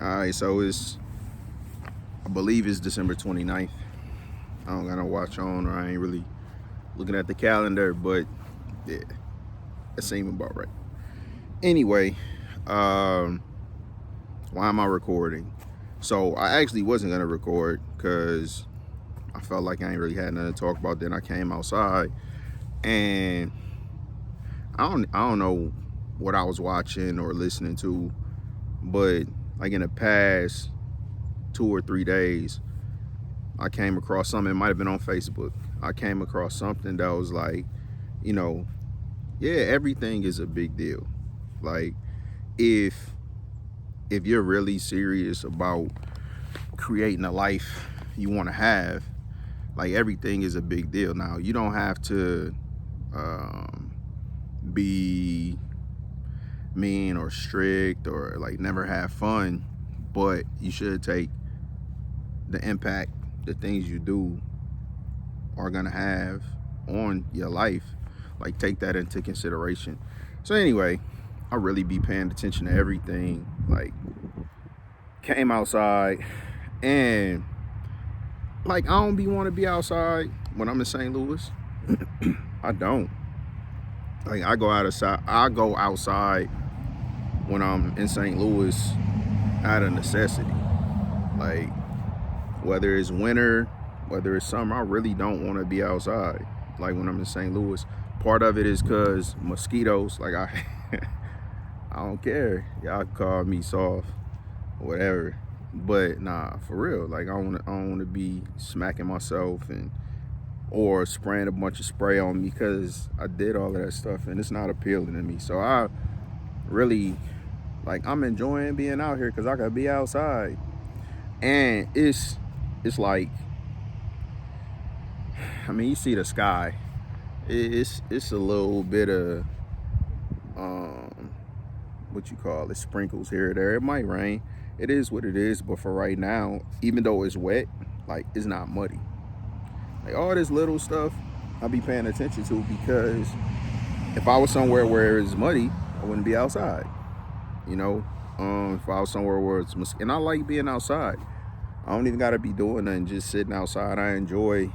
All right, so I believe it's December 29th. I don't got no watch on, or I ain't really looking at the calendar, but yeah, that seems about right. Anyway, um, why am I recording? So I actually wasn't gonna record because I felt like I ain't really had nothing to talk about. Then I came outside, and I don't know what I was watching or listening to, but like in the past 2 or 3 days, I came across something. It might have been on Facebook. I came across something that was like, you know, yeah, everything is a big deal. Like if if you're really serious about creating a life you want to have, like everything is a big deal. Now you don't have to um, be mean or strict or like never have fun, but you should take the impact the things you do are gonna have on your life. Like take that into consideration. So anyway, I really be paying attention to everything. Like came outside and like I don't be want to be outside when I'm in St. Louis. I don't. Like I go outside when I'm in St. Louis out of necessity. Like whether it's winter, whether it's summer, I really don't want to be outside. Like when I'm in St. Louis, part of it is cause mosquitoes. Like I don't care. Y'all call me soft, whatever. But nah, for real. Like I don't want to be smacking myself and or spraying a bunch of spray on me because I did all of that stuff and it's not appealing to me. So I really like I'm enjoying being out here because I could be outside and it's like I mean you see the sky. It's a little bit of um what you call it, sprinkles here or there. It might rain. It is what it is, but for right now, even though it's wet, like it's not muddy. Like all this little stuff I'll be paying attention to because if I was somewhere where it's muddy, I wouldn't be outside. You know? If I was somewhere where it's and I like being outside. I don't even gotta be doing nothing, just sitting outside. I enjoy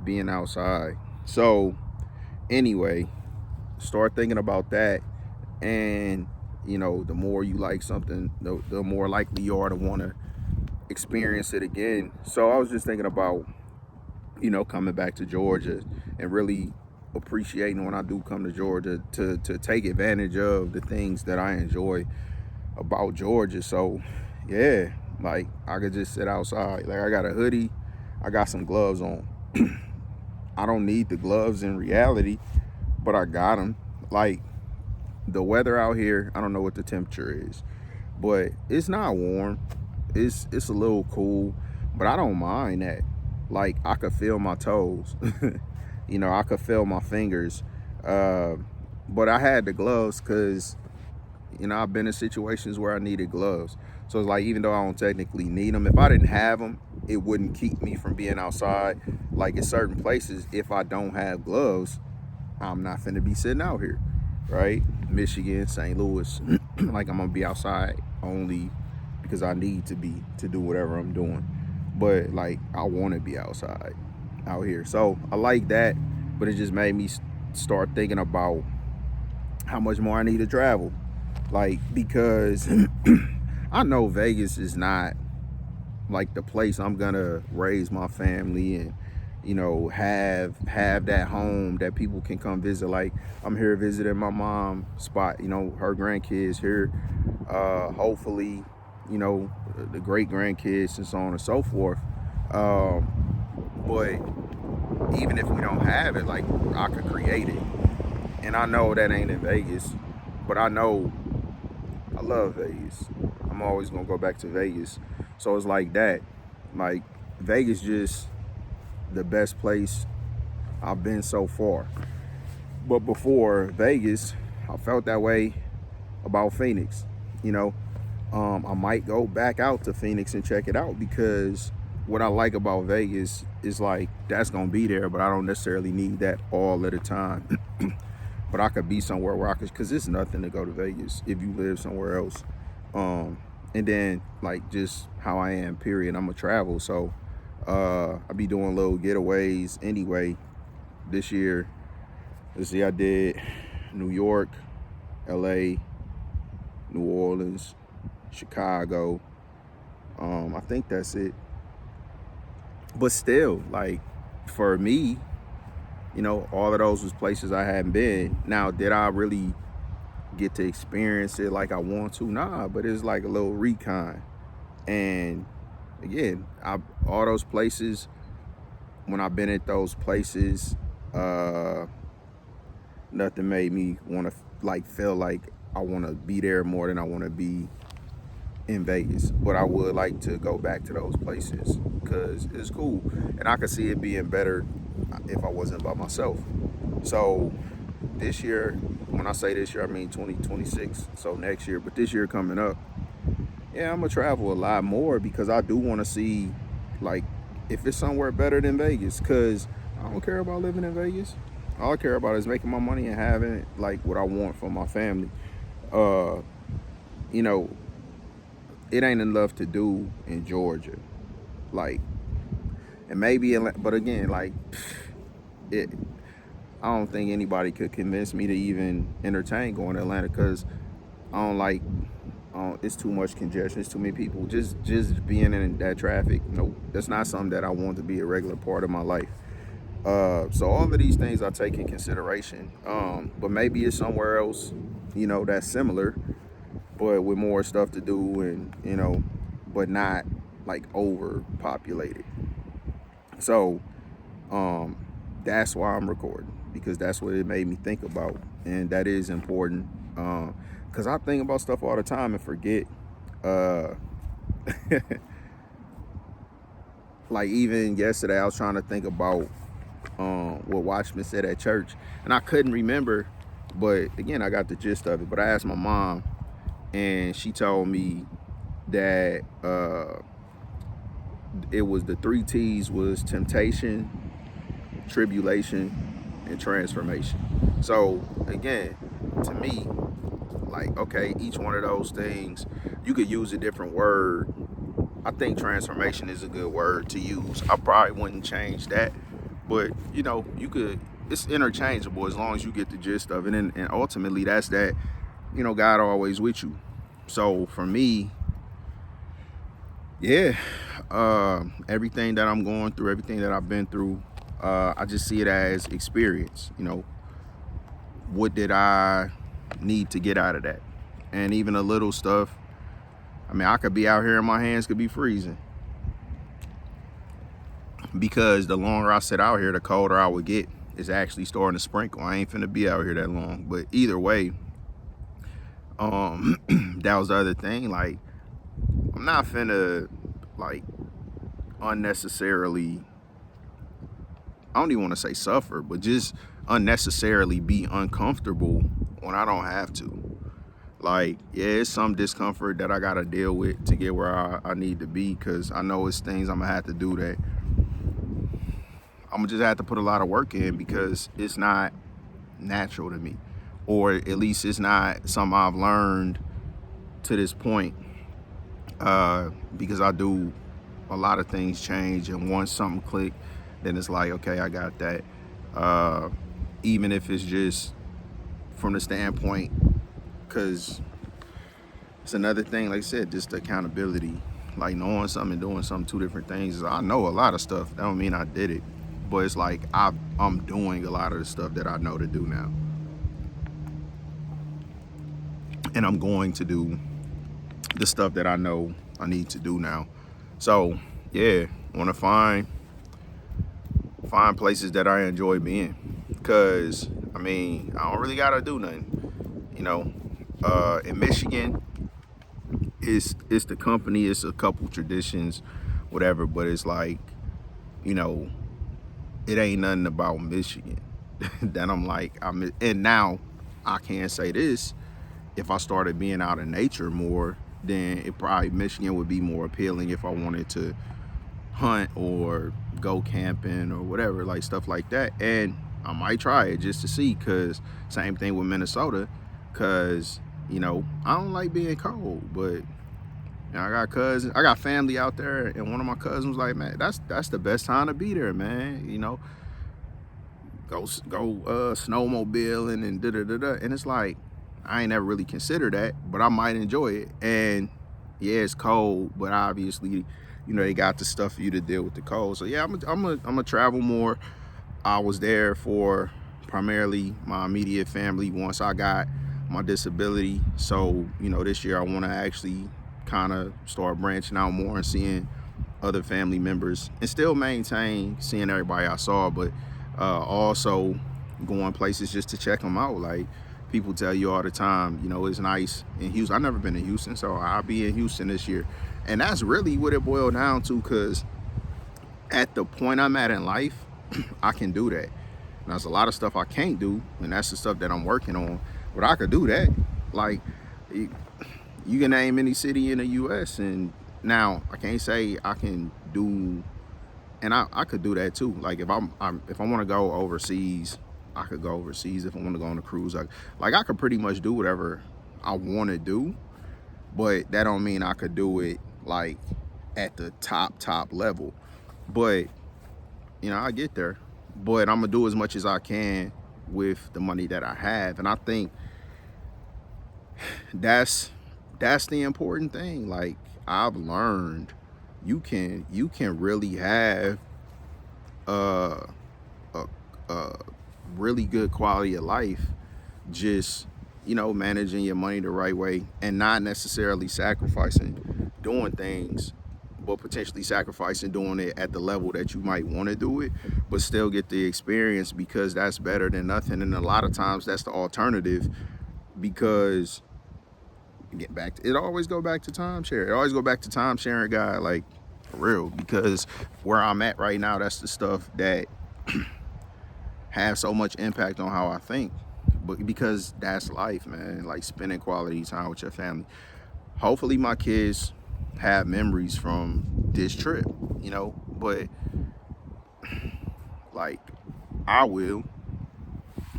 being outside. So anyway, start thinking about that and the more you like something, the more likely you are to want to experience it again. So I was just thinking about coming back to Georgia and really appreciating when I do come to Georgia to take advantage of the things that I enjoy about Georgia. So yeah, like I could just sit outside. Like I got a hoodie, I got some gloves on. I don't need the gloves in reality, but I got them. Like the weather out here, I don't know what the temperature is, but it's not warm. It's a little cool, but I don't mind that. Like I could feel my toes. I could feel my fingers. But I had the gloves because I've been in situations where I needed gloves. So it's like even though I don't technically need them, if I didn't have them, it wouldn't keep me from being outside. Like in certain places, if I don't have gloves, I'm not finna be sitting out here, right? Michigan, St. Louis, like I'm gonna be outside only because I need to be to do whatever I'm doing. But like I want to be outside out here, so I like that. But it just made me start thinking about how much more I need to travel, like because I know Vegas is not like the place I'm gonna raise my family and have that home that people can come visit. Like I'm here visiting my mom spot, her grandkids here, hopefully the great grandkids and so on and so forth. But even if we don't have it, like I could create it. And I know that ain't in Vegas, but I know I love Vegas. I'm always gonna go back to Vegas. So it's like that. Like Vegas just the best place I've been so far. But before Vegas, I felt that way about Phoenix. You know, I might go back out to Phoenix and check it out because what I like about Vegas is like that's gonna be there, but I don't necessarily need that all of the time. But I could be somewhere where I could, because it's nothing to go to Vegas if you live somewhere else. And then like just how I am, period. I'm gonna travel, so I be doing little getaways anyway. This year, let's see, I did New York, LA, New Orleans, Chicago. I think that's it. But still, like for me, all of those was places I hadn't been. Now, did I really get to experience it like I want to? Nah, but it's like a little recon. And again, all those places, when I've been at those places, nothing made me want to like feel like I want to be there more than I want to be in Vegas. But I would like to go back to those places because it's cool, and I could see it being better if I wasn't by myself. So this year, when I say this year, I mean 2026. So next year, but this year coming up, yeah, I'm gonna travel a lot more because I do want to see, like, if it's somewhere better than Vegas. Cause I don't care about living in Vegas. All I care about is making my money and having like what I want for my family. Uh, you know, it ain't enough to do in Georgia, like, and maybe, but again, like, it. I don't think anybody could convince me to even entertain going to Atlanta because I don't like. It's too much congestion. It's too many people. Just being in that traffic. Nope, that's not something that I want to be a regular part of my life. So all of these things I take in consideration. But maybe it's somewhere else, that's similar, but with more stuff to do and but not like overpopulated. So that's why I'm recording because that's what it made me think about, and that is important. Because I think about stuff all the time and forget. Uh, like even yesterday, I was trying to think about what Watchman said at church, and I couldn't remember. But again, I got the gist of it. But I asked my mom, and she told me that it was the three T's was temptation, tribulation, and transformation. So again, to me, like, okay, each one of those things, you could use a different word. I think transformation is a good word to use. I probably wouldn't change that, but you could. It's interchangeable as long as you get the gist of it, and ultimately that's that. God always with you. So for me, yeah, everything that I'm going through, everything that I've been through, I just see it as experience. What did I need to get out of that? And even a little stuff. I mean, I could be out here and my hands could be freezing because the longer I sit out here, the colder I would get. It's actually starting to sprinkle. I ain't finna be out here that long. But either way, that was the other thing. Like, I'm not finna like unnecessarily, I don't even want to say suffer, but just unnecessarily be uncomfortable when I don't have to. Like, yeah, it's some discomfort that I gotta deal with to get where I need to be, because I know it's things I'm gonna have to do that I'm gonna just have to put a lot of work in because it's not natural to me, or at least it's not something I've learned to this point. Because I do a lot of things change, and once something click, then it's like, okay, I got that. Even if it's just from the standpoint, because it's another thing, like I said, just accountability. Like knowing something and doing something, two different things. I know a lot of stuff. That don't mean I did it, but it's like I'm doing a lot of the stuff that I know to do now, and I'm going to do the stuff that I know I need to do now. So yeah, want to find places that I enjoy being, because I mean, I don't really gotta do nothing. In Michigan, it's the company, it's a couple traditions, whatever, but it's like, it ain't nothing about Michigan that and now I can say this, if I started being out in nature more, then Michigan would be more appealing if I wanted to hunt or go camping or whatever, like stuff like that. And I might try it just to see, because same thing with Minnesota, because I don't like being cold, but You know, I got cousins, I got family out there, and one of my cousins was like, man, that's the best time to be there, man. You know, go snowmobiling and da da da da. And it's like, I ain't never really considered that, but I might enjoy it. And yeah, it's cold, but obviously, you know, they got the stuff for you to deal with the cold. So yeah, I'm gonna travel more. I was there for primarily my immediate family once I got my disability. So, you know, this year I want to actually kind of start branching out more and seeing other family members and still maintain seeing everybody I saw, but also going places just to check them out. Like people tell you all the time, you know, it's nice in Houston. I've never been to Houston, so I'll be in Houston this year. And that's really what it boiled down to, because at the point I'm at in life, I can do that. Now, there's a lot of stuff I can't do, and that's the stuff that I'm working on. But I could do that. Like, you can name any city in the U.S. and now I can't say I can do, and I could do that too. Like if if I want to go overseas, I could go overseas. If I want to go on a cruise, I could pretty much do whatever I want to do. But that don't mean I could do it like at the top level. But you know, I get there. But I'm gonna do as much as I can with the money that I have, and I think that's the important thing. Like I've learned, you can really have a, a really good quality of life, just, you know, managing your money the right way and not necessarily sacrificing doing things, but potentially sacrificing doing it at the level that you might want to do it, but still get the experience, because that's better than nothing. And a lot of times that's the alternative, because it always go back to timeshare. It always go back to time sharing, guy, like for real, because where I'm at right now, that's the stuff that have so much impact on how I think. But because that's life, man, like spending quality time with your family. Hopefully my kids have memories from this trip, you know, but like I will,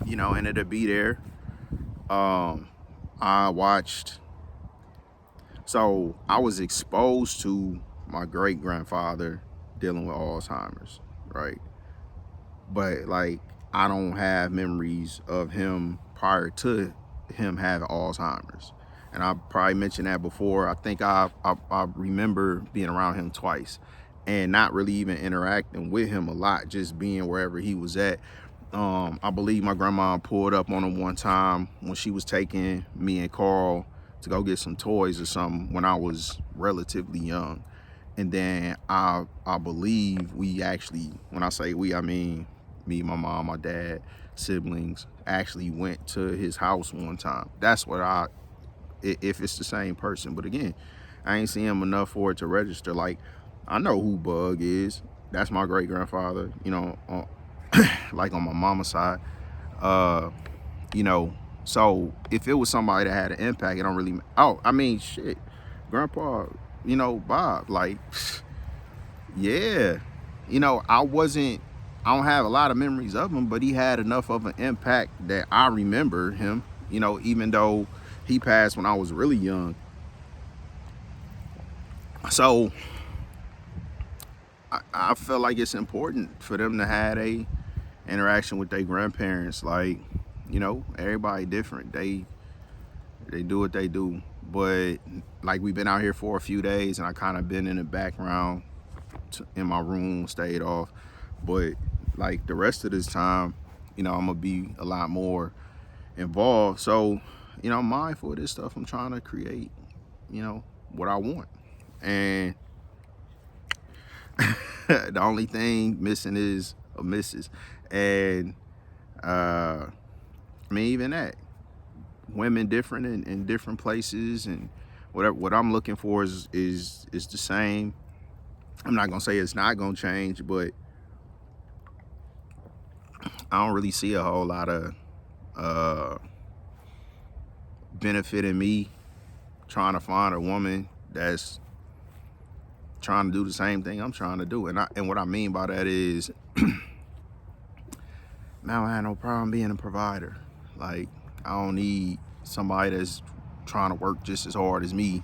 you know, and it'll be there. I watched, so I was exposed to my great grandfather dealing with Alzheimer's, right? But like I don't have memories of him prior to him having Alzheimer's. And I probably mentioned that before. I think I remember being around him twice and not really even interacting with him a lot, just being wherever he was at. I believe my grandma pulled up on him one time when she was taking me and Carl to go get some toys or something when I was relatively young. And then I believe we actually, when I say we, I mean me, my mom, my dad, siblings, actually went to his house one time. That's what if it's the same person. But again, I ain't seen him enough for it to register. Like, I know who Bug is. That's my great grandfather, you know, like on my mama's side. You know, so if it was somebody that had an impact, it don't really, oh, I mean, shit, Grandpa, you know, Bob, like, yeah, you know, I don't have a lot of memories of him, but he had enough of an impact that I remember him, you know, even though he passed when I was really young. So I feel like it's important for them to have a interaction with their grandparents. Like, you know, everybody different. They do what they do. But like, we've been out here for a few days and I kind of been in the background in my room, stayed off. But like the rest of this time, you know, I'm gonna be a lot more involved. So, you know, I'm mindful of this stuff. I'm trying to create, you know, what I want. And the only thing missing is a missus. And I mean, even that, women different in different places, and whatever. What I'm looking for is the same. I'm not gonna say it's not gonna change, but I don't really see a whole lot of benefit in me trying to find a woman that's trying to do the same thing I'm trying to do. And what I mean by that is, now I have no problem being a provider. Like, I don't need somebody that's trying to work just as hard as me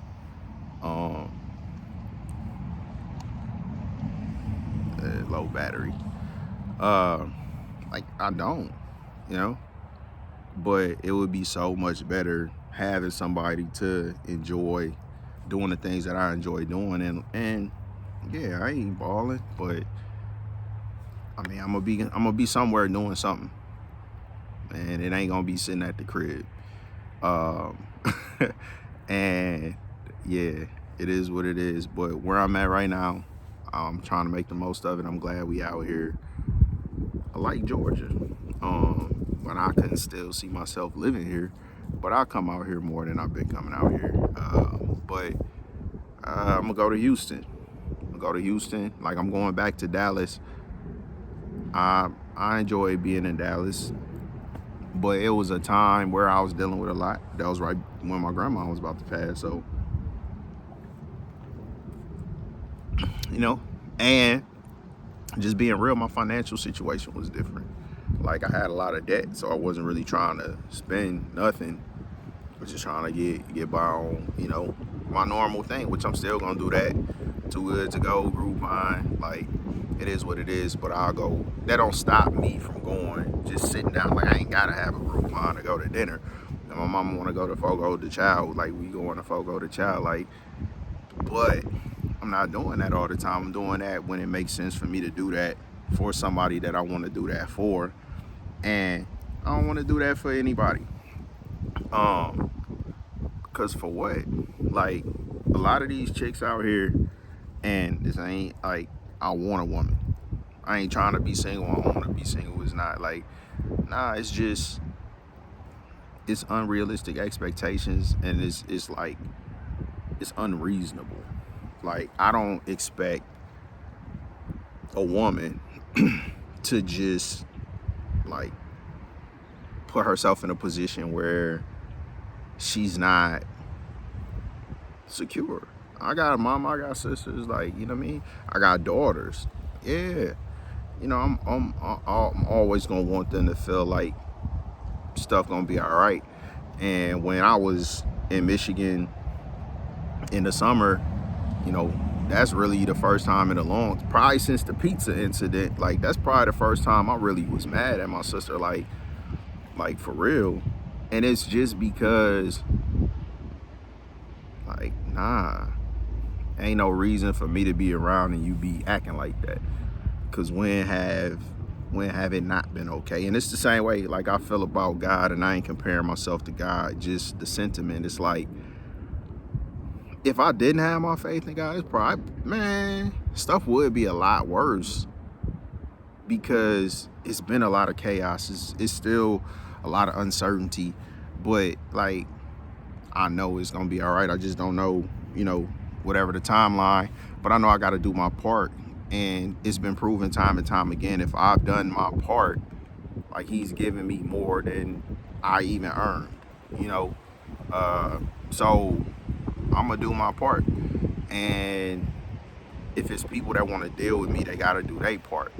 low battery. Like I don't, you know. But it would be so much better having somebody to enjoy doing the things that I enjoy doing, and yeah, I ain't balling, but I mean, I'm gonna be somewhere doing something, and it ain't gonna be sitting at the crib. Um, and yeah, it is what it is. But where I'm at right now, I'm trying to make the most of it. I'm glad we out here. I like Georgia, but I couldn't still see myself living here. But I come out here more than I've been coming out here. But I'm gonna go to Houston. Like I'm going back to Dallas. I enjoy being in Dallas, but it was a time where I was dealing with a lot. That was right when my grandma was about to pass. So, you know, and just being real, my financial situation was different. Like I had a lot of debt, so I wasn't really trying to spend nothing. I was just trying to get by on, you know, my normal thing, which I'm still gonna do that. Too Good to Go, Groupon, like it is what it is. But I'll go. That don't stop me from going, just sitting down. Like I ain't gotta have a Groupon to go to dinner. And my mama wanna go to Fogo de Chao, like we going to Fogo de Chao, like. But I'm not doing that all the time. I'm doing that when it makes sense for me to do that for somebody that I want to do that for, and I don't want to do that for anybody. Cause for what? Like a lot of these chicks out here, and this ain't like I want a woman. I ain't trying to be single. I want to be single. It's not like, nah. It's just it's unrealistic expectations, and it's like it's unreasonable. Like I don't expect a woman to just like put herself in a position where she's not secure. I got a mom, I got sisters, like, you know what I mean? I got daughters. Yeah. You know, I'm always gonna want them to feel like stuff gonna be all right. And when I was in Michigan in the summer, you know, that's really the first time in a long, probably since the pizza incident, like that's probably the first time I really was mad at my sister, like for real. And it's just because, like, nah, ain't no reason for me to be around and you be acting like that. Cause when have it not been okay? And it's the same way, like I feel about God, and I ain't comparing myself to God, just the sentiment. It's like, if I didn't have my faith in God, it's probably, man, stuff would be a lot worse, because it's been a lot of chaos. It's still a lot of uncertainty, but like, I know it's gonna be all right. I just don't know, you know, whatever the timeline, but I know I gotta do my part. And it's been proven time and time again, if I've done my part, like he's given me more than I even earned, you know? So I'm gonna do my part. And if it's people that wanna deal with me, they gotta do their part.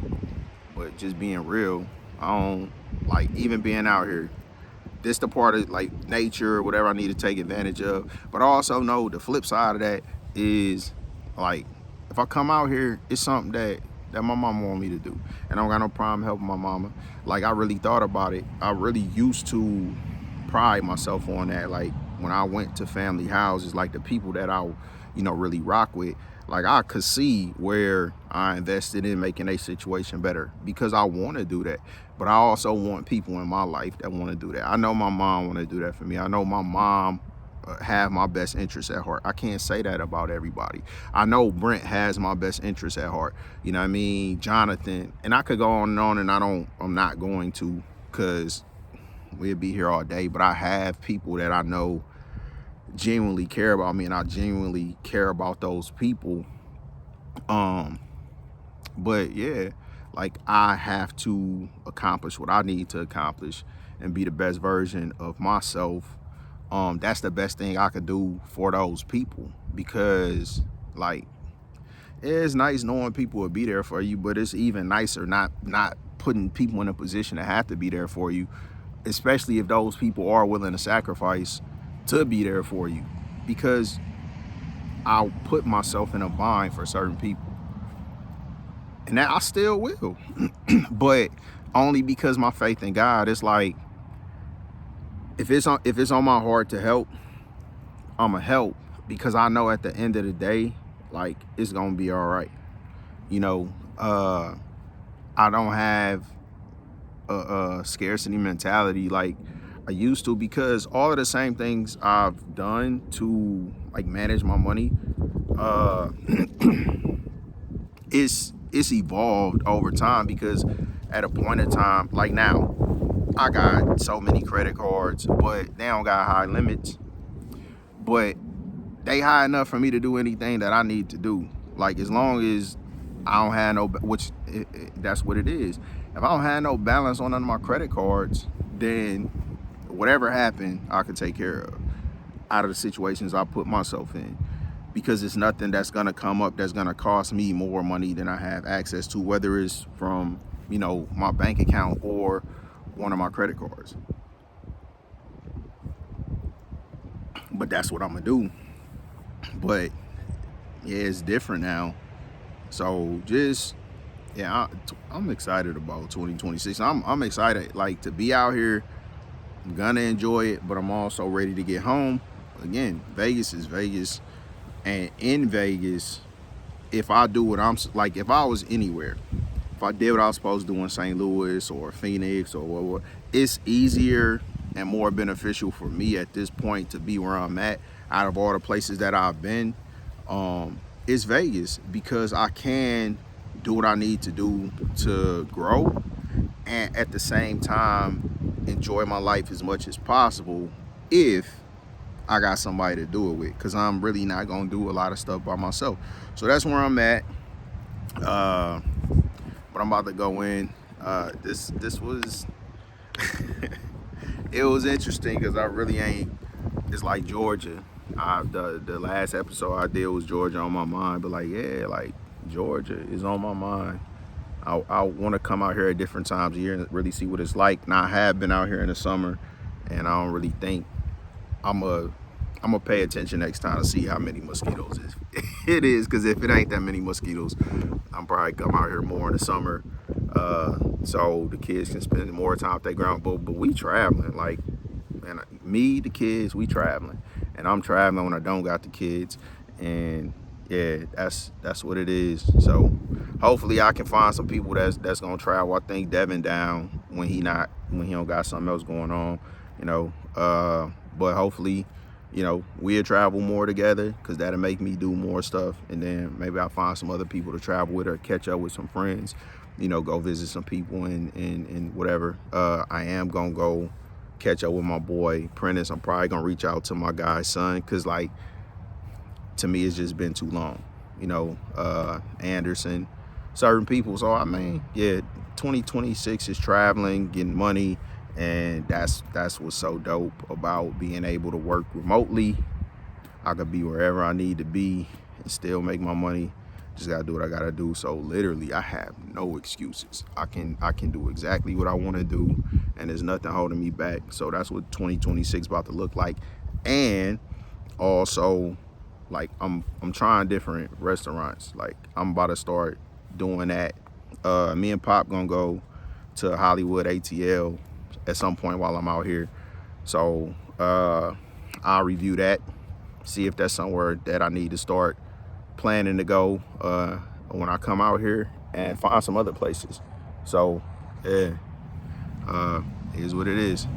But just being real, I don't, like, even being out here, this the part of like nature or whatever I need to take advantage of. But I also know the flip side of that is, like, if I come out here, it's something that my mama want me to do. And I don't got no problem helping my mama. Like I really thought about it. I really used to pride myself on that. Like when I went to family houses, like the people that I, you know, really rock with, like I could see where I invested in making a situation better, because I want to do that. But I also want people in my life that want to do that. I know my mom want to do that for me. I know my mom have my best interests at heart. I can't say that about everybody. I know Brent has my best interests at heart. You know what I mean? Jonathan, and I could go on, and I'm not going to, because we'll be here all day. But I have people that I know genuinely care about me, and I genuinely care about those people. But yeah, like I have to accomplish what I need to accomplish and be the best version of myself. That's the best thing I could do for those people, because like it's nice knowing people will be there for you, but it's even nicer not putting people in a position to have to be there for you, especially if those people are willing to sacrifice to be there for you, because I'll put myself in a bind for certain people. And that I still will. But only because my faith in God, it's like, if it's on my heart to help, I'ma help, because I know at the end of the day, like, it's gonna be all right. You know, I don't have a scarcity mentality like I used to, because all of the same things I've done to like manage my money, uh, it's evolved over time. Because at a point in time, like now, I got so many credit cards, but they don't got high limits, but they high enough for me to do anything that I need to do. Like, as long as I don't have no, which that's what it is. If I don't have no balance on none of my credit cards, then whatever happened, I could take care of out of the situations I put myself in. Because it's nothing that's gonna come up that's gonna cost me more money than I have access to, whether it's from, my bank account or one of my credit cards. But that's what I'm gonna do. But yeah, it's different now. So just, yeah, I'm excited about 2026. I'm excited, like, to be out here. I'm gonna enjoy it, but I'm also ready to get home. Again, Vegas is Vegas, and in Vegas, if I do what I'm like, if I was anywhere, if I did what I was supposed to do in St. Louis or Phoenix or what, it's easier and more beneficial for me at this point to be where I'm at. Out of all the places that I've been, it's Vegas, because I can do what I need to do to grow, and at the same time enjoy my life as much as possible if I got somebody to do it with, because I'm really not gonna do a lot of stuff by myself. So that's where I'm at. But I'm about to go in. This was it was interesting, because I really ain't. It's like Georgia. The last episode I did was Georgia on my mind, but like, yeah, like, Georgia is on my mind. I want to come out here at different times of year and really see what it's like. Now, I have been out here in the summer, and I don't really think I'm gonna pay attention next time to see how many mosquitoes it is. Because if it ain't that many mosquitoes, I'm probably come out here more in the summer, so the kids can spend more time at their ground. But we traveling, like, and me, the kids, we traveling, and I'm traveling when I don't got the kids, and yeah, that's what it is. So hopefully I can find some people that's gonna travel. I think Devin down when he don't got something else going on, but hopefully, we'll travel more together, because that'll make me do more stuff, and then maybe I'll find some other people to travel with or catch up with some friends, go visit some people and whatever. I am gonna go catch up with my boy Prentice. I'm probably gonna reach out to my guy's son, because, like, to me, it's just been too long. Anderson, certain people. So I mean, yeah, 2026 is traveling, getting money, and that's what's so dope about being able to work remotely. I could be wherever I need to be and still make my money. Just gotta do what I gotta do. So literally, I have no excuses. I can do exactly what I want to do, and there's nothing holding me back. So that's what 2026 about to look like. And also, like, I'm trying different restaurants. Like, I'm about to start doing that. Me and Pop gonna go to Hollywood ATL at some point while I'm out here. So I'll review that, see if that's somewhere that I need to start planning to go when I come out here, and find some other places. So yeah, it is what it is.